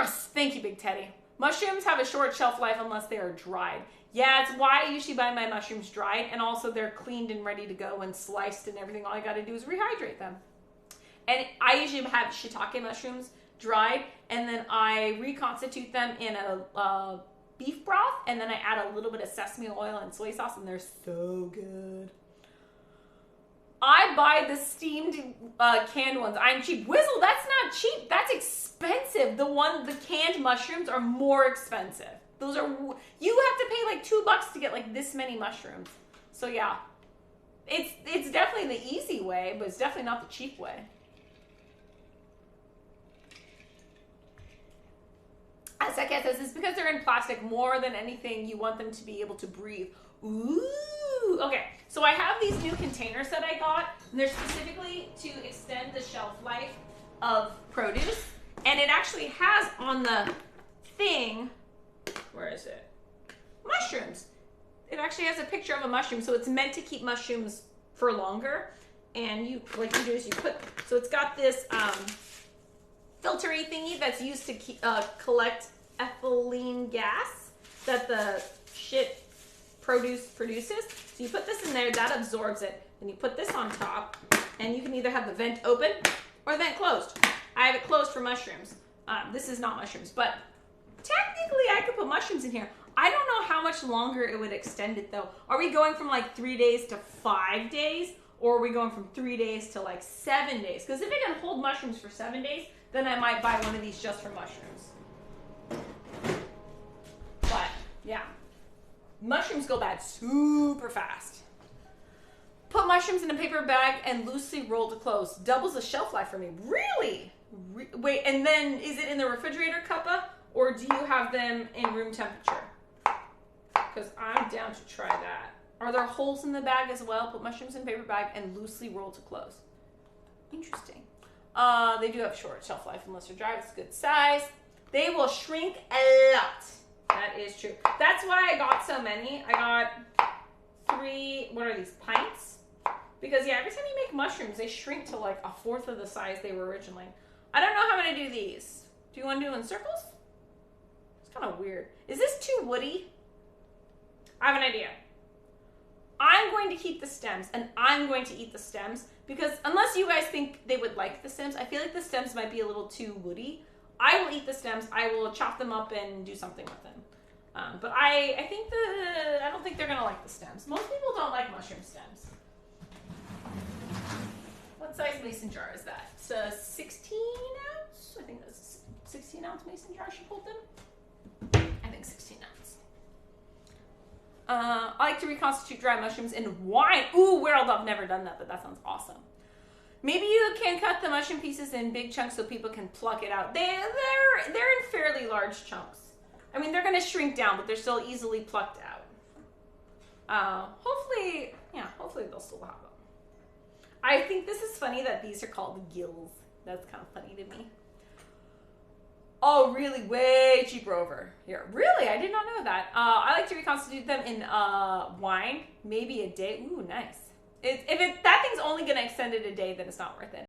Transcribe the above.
Yes, thank you, Big Teddy. Mushrooms have a short shelf life unless they are dried. Yeah, it's why I usually buy my mushrooms dried, and also they're cleaned and ready to go and sliced and everything. All I gotta do is rehydrate them. And I usually have shiitake mushrooms dried, and then I reconstitute them in a beef broth, and then I add a little bit of sesame oil and soy sauce, and they're so good. I buy the steamed canned ones. I'm cheap. Whizzle, that's not cheap. That's expensive. The canned mushrooms are more expensive. Those are, you have to pay like $2 to get like this many mushrooms. So yeah, it's definitely the easy way, but it's definitely not the cheap way. Asaka says it's because they're in plastic. More than anything, you want them to be able to breathe. Ooh, okay. So I have these new containers that I got, and they're specifically to extend the shelf life of produce. And it actually has on the thing, where is it? Mushrooms. It actually has a picture of a mushroom, so it's meant to keep mushrooms for longer. And you, like you do is you put, so it's got this filtery thingy that's used to collect ethylene gas that the shit produces. So you put this in there, that absorbs it. Then you put this on top, and you can either have the vent open or the vent closed. I have it closed for mushrooms. This is not mushrooms, but technically I could put mushrooms in here. I don't know how much longer it would extend it though. Are we going from like 3 days to 5 days? Or are we going from 3 days to like 7 days? Because if it can hold mushrooms for 7 days, then I might buy one of these just for mushrooms. But yeah, mushrooms go bad super fast. Put mushrooms in a paper bag and loosely roll to close. Doubles the shelf life for me. Really? Wait, and then is it in the refrigerator, Cuppa? Or do you have them in room temperature? Because I'm down to try that. Are there holes in the bag as well? Put mushrooms in a paper bag and loosely roll to close. Interesting. They do have short shelf life unless they're dry. It's a good size. They will shrink a lot. That is true. That's why I got so many. I got 3, what are these, pints? Because yeah, every time you make mushrooms, they shrink to like 1/4 of the size they were originally. I don't know how I'm going to do these. Do you want to do them in circles? It's kind of weird. Is this too woody? I have an idea. I'm going to keep the stems, and I'm going to eat the stems, because unless you guys think they would like the stems, I feel like the stems might be a little too woody. I will eat the stems. I will chop them up and do something with them. But I don't think they're going to like the stems. Most people don't like mushroom stems. What size mason jar is that? It's a 16 ounce? I think that's a 16 ounce mason jar she pulled them. I think 16 ounce. I like to reconstitute dry mushrooms in wine. Ooh, World, I've never done that, but that sounds awesome. Maybe you can cut the mushroom pieces in big chunks so people can pluck it out. They're in fairly large chunks. I mean, they're going to shrink down, but they're still easily plucked out. Hopefully they'll still have them. I think this is funny that these are called gills. That's kind of funny to me. Oh, really? Way cheaper over here. Really? I did not know that. I like to reconstitute them in wine, maybe a day. Ooh, nice. That thing's only going to extend it a day, then it's not worth it.